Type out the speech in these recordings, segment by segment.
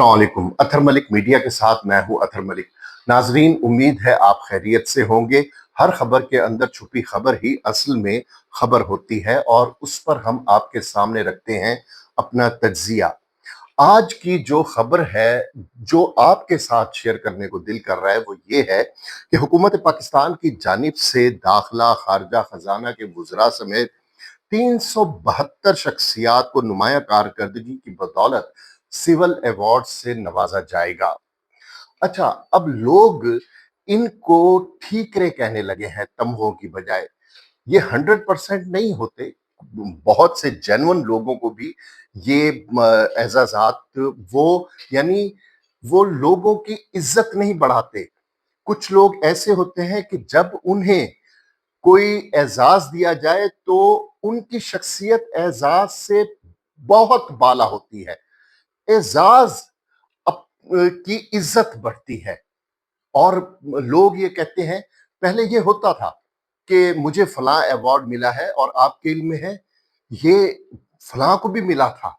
अस्सलाम वालेकुम। अतहर मलिक मीडिया के साथ मैं हूं अतहर मलिक। नाजरीन, उम्मीद है आप खैरियत से होंगे। हर खबर के अंदर छुपी खबर ही असल में खबर होती है और उस पर हम आपके सामने रखते हैं अपना तज्जिया। आज की जो खबर है, जो आपके साथ शेयर करने को दिल कर रहा है, वो ये है कि हुकूमत पाकिस्तान की जानिब से दाखिला, खारजा, खजाना के वुज़रा समेत 372 शख्सियात को नुमाया कारकर्दगी की बदौलत सिविल अवार्ड से नवाजा जाएगा। अच्छा, अब लोग इनको ठीकरे कहने लगे हैं तमगों की बजाय। ये 100% नहीं होते, बहुत से जेन्युइन लोगों को भी ये एजाजात वो यानी वो लोगों की इज्जत नहीं बढ़ाते। कुछ लोग ऐसे होते हैं कि जब उन्हें कोई एजाज दिया जाए तो उनकी शख्सियत एजाज से बहुत बाला होती है। एजाज की इज्जत बढ़ती है और लोग ये कहते हैं, पहले ये होता था कि मुझे फलां अवार्ड मिला है और आपके इल्म में है ये फलां को भी मिला था,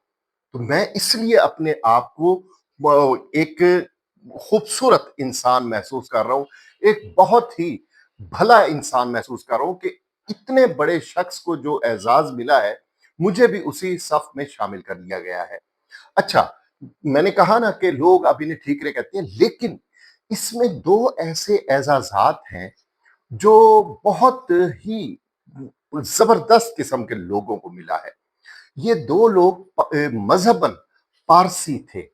तो मैं इसलिए अपने आप को एक खूबसूरत इंसान महसूस कर रहा हूं, एक बहुत ही भला इंसान महसूस कर रहा हूं कि इतने बड़े शख्स को जो एजाज मिला है, मुझे भी उसी सफ में शामिल कर लिया गया है। अच्छा, मैंने कहा ना कि लोग अब इन्हें ठीकरे कहते हैं, लेकिन इसमें दो ऐसे एजाजात हैं जो बहुत ही जबरदस्त किस्म के लोगों को मिला है। ये दो लोग मजहबन पारसी थे,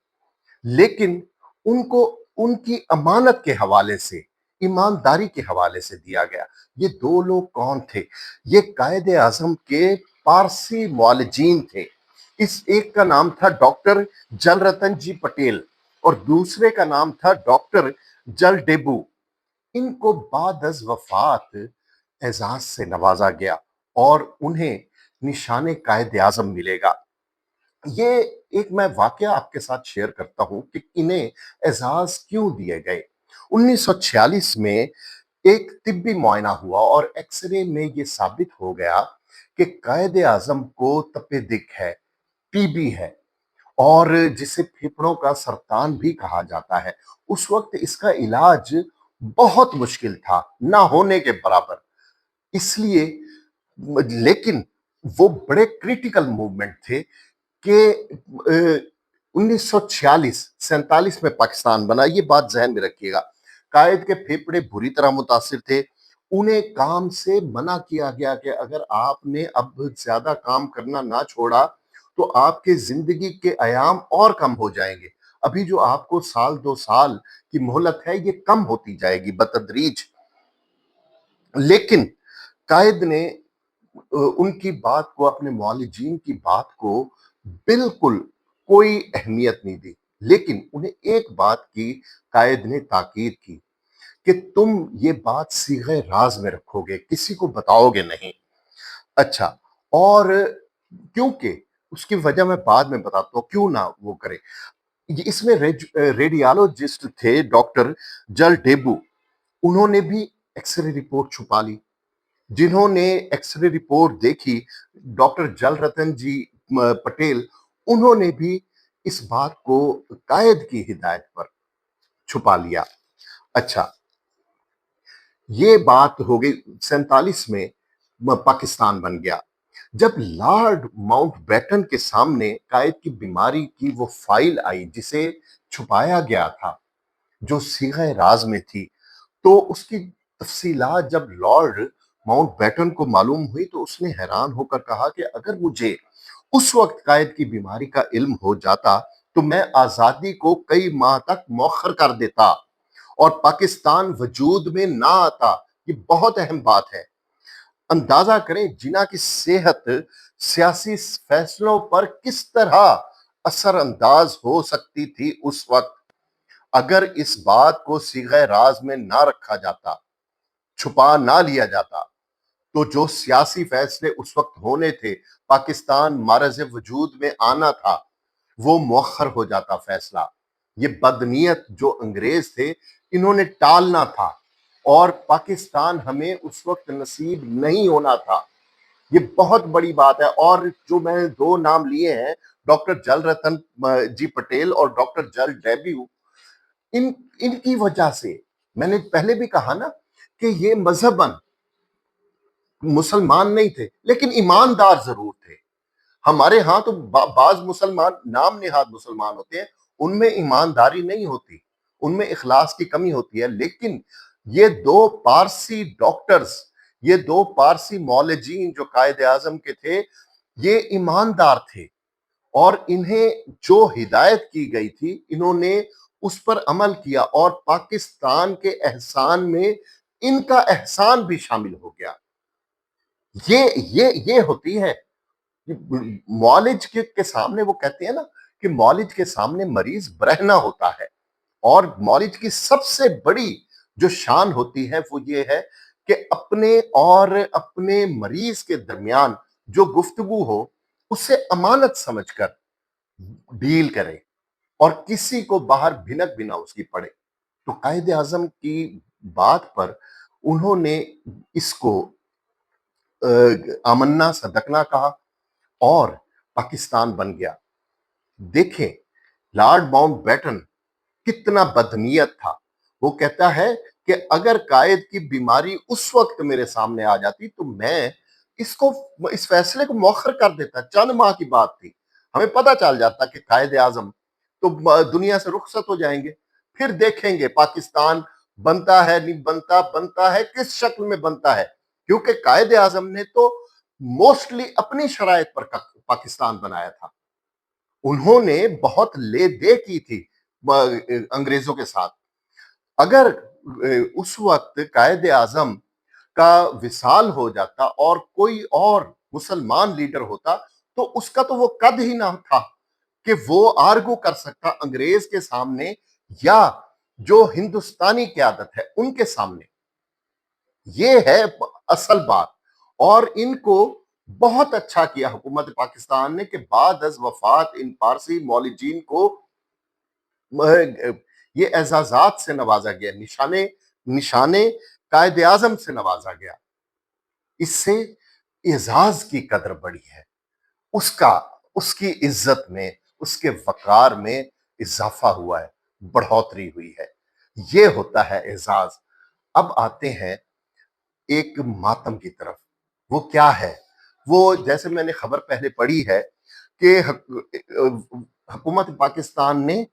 लेकिन उनको उनकी अमानत के हवाले से, ईमानदारी के हवाले से दिया गया। ये दो लोग कौन थे? ये कायदे आजम के पारसी मुआलिजीन थे। इस एक का नाम था डॉक्टर जलरतन जी पटेल और दूसरे का नाम था डॉक्टर जल डेबू। इनको बाद अज वफात एजाज से नवाजा गया और उन्हें निशाने कायदे आजम मिलेगा। ये एक मैं वाकया आपके साथ शेयर करता हूं कि इन्हें एजाज क्यों दिए गए। 1946 में एक तिब्बी मुआयना हुआ और एक्सरे में ये साबित हो गया कि कायदे आजम को तपे दिक है, टीबी है और जिसे फेफड़ों का सरतान भी कहा जाता है। उस वक्त इसका इलाज बहुत मुश्किल था, ना होने के बराबर। इसलिए लेकिन वो बड़े क्रिटिकल मूवमेंट थे कि 1946 47 में पाकिस्तान बना, ये बात जहन में रखिएगा। कायद के फेफड़े बुरी तरह मुतासिर थे। उन्हें काम से मना किया गया कि अगर आपने अब ज्यादा काम करना ना छोड़ा तो आपके जिंदगी के आयाम और कम हो जाएंगे। अभी जो आपको साल 2 साल की मोहलत है, ये कम होती जाएगी बतदरीज। लेकिन कायद ने उनकी बात को, अपने मौलिजीन की बात को बिल्कुल कोई अहमियत नहीं दी। लेकिन उन्हें एक बात की कायद ने ताकीद की कि तुम ये बात सीगे राज में रखोगे, किसी को बताओगे नहीं। अच्छा, और क्योंकि उसकी वजह मैं बाद में बताता हूँ, क्यों ना वो करे। इसमें रेडियोलॉजिस्ट थे डॉक्टर जल डेबू। उन्होंने भी एक्सरे रिपोर्ट छुपा ली। जिन्होंने एक्सरे रिपोर्ट देखी, डॉक्टर जलरतन जी पटेल, उन्होंने भी इस बात को कायद की हिदायत पर छुपा लिया। अच्छा, ये बात हो गई। 47 में पाकिस्तान बन गया। जब लॉर्ड माउंटबेटन के सामने कायद की बीमारी की वो फाइल आई जिसे छुपाया गया था, जो सीगे राज में थी, तो उसकी तफसीलात जब लॉर्ड माउंटबेटन को मालूम हुई तो उसने हैरान होकर कहा कि अगर मुझे उस वक्त कायद की बीमारी का इल्म हो जाता तो मैं आजादी को कई माह तक मौखर कर देता और पाकिस्तान वजूद में ना आता। ये बहुत अहम बात है। अंदाजा करें जिना की सेहत सियासी फैसलों पर किस तरह असर अंदाज हो सकती थी उस वक्त, अगर इस बात को सीगे राज में ना रखा जाता, छुपा ना लिया जाता, तो जो सियासी फैसले उस वक्त होने थे, पाकिस्तान मारज़ वजूद में आना था, वो मौखर हो जाता फैसला। ये बदनीयत जो अंग्रेज थे, इन्होंने टालना था और पाकिस्तान हमें उस वक्त नसीब नहीं होना था। ये बहुत बड़ी बात है। और जो मैंने दो नाम लिए हैं, डॉक्टर जल रतन जी पटेल और डॉक्टर जल डेब्यू, इन इनकी वजह से, मैंने पहले भी कहा ना कि ये मजहबन मुसलमान नहीं थे लेकिन ईमानदार जरूर थे। हमारे यहाँ तो बाज मुसलमान नाम निहाद मुसलमान होते हैं, उनमें ईमानदारी नहीं होती, उनमें इखलास की कमी होती है। लेकिन ये दो पारसी डॉक्टर्स, ये दो पारसी मौलजीन जो कायद आजम के थे, ये ईमानदार थे और इन्हें जो हिदायत की गई थी इन्होंने उस पर अमल किया और पाकिस्तान के एहसान में इनका एहसान भी शामिल हो गया। ये होती है मौलिज के सामने, वो कहते हैं ना कि मौलिज के सामने मरीज बरहना होता है। और मौलिज की सबसे बड़ी जो शान होती है वो ये है कि अपने और अपने मरीज के दरमियान जो गुफ्तगू हो उसे अमानत समझकर डील करे और किसी को बाहर भिनक भी ना उसकी पड़े। तो कायदे आजम की बात पर उन्होंने इसको आमन्ना सदकना कहा और पाकिस्तान बन गया। देखें, लॉर्ड माउंटबेटन कितना बदनीयत था। वो कहता है कि अगर कायद की बीमारी उस वक्त मेरे सामने आ जाती तो मैं इसको इस फैसले को मौखर कर देता। चंद माह की बात थी, हमें पता चल जाता कि कायद आजम तो दुनिया से रुखसत हो जाएंगे, फिर देखेंगे पाकिस्तान बनता है नहीं बनता, बनता है किस शक्ल में बनता है। क्योंकि कायद आजम ने तो मोस्टली अपनी शराइत पर पाकिस्तान बनाया था। उन्होंने बहुत ले दे की थी अंग्रेजों के साथ। अगर उस वक्त कायद आजम का विसाल हो जाता और कोई और मुसलमान लीडर होता तो उसका तो वो कद ही ना था कि वो आर्गू कर सकता अंग्रेज के सामने या जो हिंदुस्तानी क़यादत है उनके सामने। ये है असल बात। और इनको बहुत अच्छा किया हुकूमत पाकिस्तान ने कि बाद अज वफात इन पारसी मौलिजीन को ये एजाजात से नवाजा गया, निशाने निशाने कायद आजम से नवाजा गया। इससे एजाज की कदर बढ़ी है, उसका उसकी इज्जत में, उसके वकार में इजाफा हुआ है, बढ़ोतरी हुई है। ये होता है एजाज। अब आते हैं एक मातम की तरफ। वो क्या है? वो जैसे मैंने खबर पहले पढ़ी है कि हुकूमत पाकिस्तान ने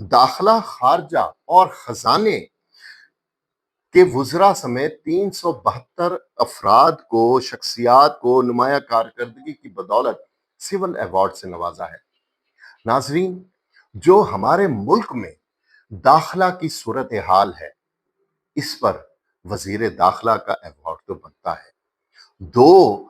दाखिला, खारजा और खजाने के वुजरा समेत 372 अफराद को, शख्सियात को नुमाया कारकर्दगी की बदौलत सिविल अवार्ड से नवाजा है। नाजरीन, जो हमारे मुल्क में दाखिला की सूरत हाल है, इस पर वजीर दाखिला का अवार्ड तो बनता है। दो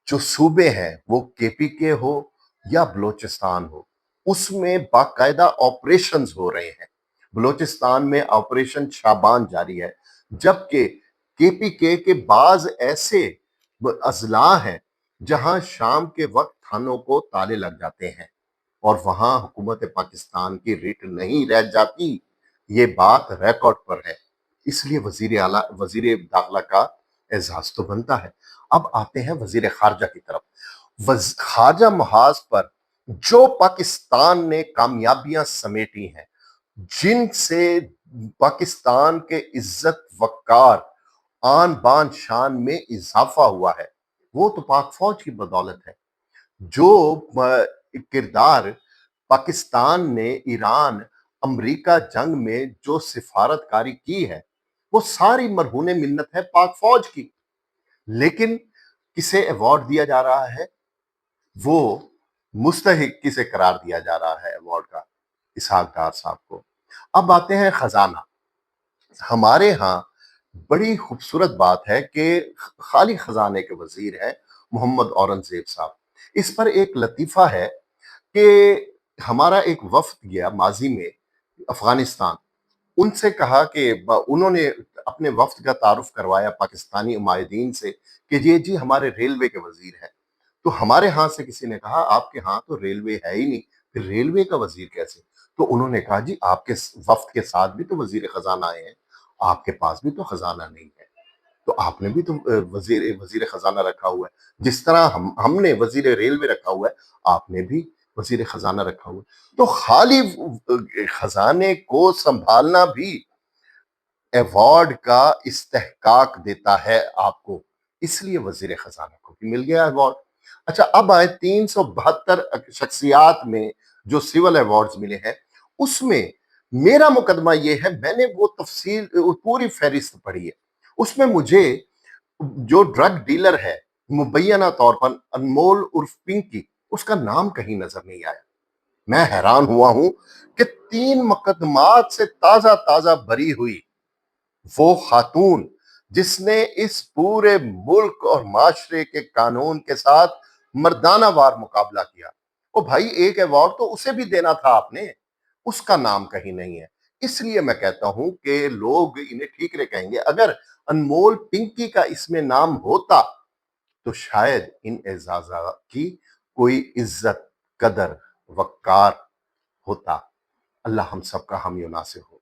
जो सूबे हैं वो केपीके हो या बलोचिस्तान हो, उसमें बाकायदा ऑपरेशंस हो रहे हैं। बलोचिस्तान में ऑपरेशन शाबान जारी है, जबकि केपीके के बाज ऐसे अजला हैं जहां शाम के वक्त थानों को ताले लग जाते हैं और वहां हुकूमत पाकिस्तान की रिट नहीं रह जाती। ये बात रिकॉर्ड पर है। इसलिए वजीर दाखिला का एजाज तो बनता है। अब आते हैं वजीर खारजा की तरफ। खारजा महाज पर जो पाकिस्तान ने कामयाबियां समेटी हैं, जिनसे पाकिस्तान के इज्जत वकार, आन बान शान में इजाफा हुआ है, वो तो पाक फौज की बदौलत है। जो किरदार पाकिस्तान ने ईरान अमेरिका जंग में जो सिफारतकारी की है, वो सारी मरहूने मिन्नत है पाक फौज की। लेकिन किसे अवार्ड दिया जा रहा है? वो मुस्तहिक किसे करार दिया जा रहा है अवार्ड का? इसहाक डार साहब को। अब आते हैं खजाना। हमारे यहाँ बड़ी खूबसूरत बात है कि खाली खजाने के वजीर हैं मोहम्मद औरंगजेब साहब। इस पर एक लतीफा है कि हमारा एक वफ्द गया माजी में अफगानिस्तान। उनसे कहा कि उन्होंने अपने वफ्द का तारुफ करवाया पाकिस्तानी उमायदीन से कि ये जी हमारे रेलवे के वजीर हैं। तो हमारे यहाँ से किसी ने कहा आपके यहाँ तो रेलवे है ही नहीं, फिर रेलवे का वजीर कैसे? तो उन्होंने कहा जी आपके वफ्द के साथ भी तो वजीर खजाना आए हैं, आपके पास भी तो खजाना नहीं है, तो आपने भी तो वजीर वजीर खजाना रखा हुआ है। जिस तरह हमने वजीर रेलवे रखा हुआ है, आपने भी वजीर खजाना रखा हुआ है। तो खाली खजाने को संभालना भी अवार्ड का इस्तेहकाक देता है आपको, इसलिए वजीर खजाना को भी मिल गया अवार्ड। अच्छा, अब आए 372 शख्सियात में जो सिविल अवार्ड्स मिले हैं, उसमें मेरा मुकदमा ये है, मैंने वो तफसील पूरी फहरिस्त पढ़ी है। उसमें मुझे जो ड्रग डीलर है मुबैना तौर पर अनमोल उर्फ पिंकी, उसका नाम कहीं नजर नहीं आया। मैं हैरान हुआ हूं कि 3 मुकदमात से ताजा ताजा बरी हुई वो खातून जिसने इस पूरे मुल्क और माशरे के कानून के साथ मर्दाना वार मुकाबला किया, ओ भाई एक अवार्ड तो उसे भी देना था आपने, उसका नाम कहीं नहीं है। इसलिए मैं कहता हूं कि लोग इन्हें ठीकरे कहेंगे। अगर अनमोल पिंकी का इसमें नाम होता तो शायद इन एजाजा की कोई इज्जत, कदर, वकार होता। अल्लाह हम सबका हामी नासिर हो।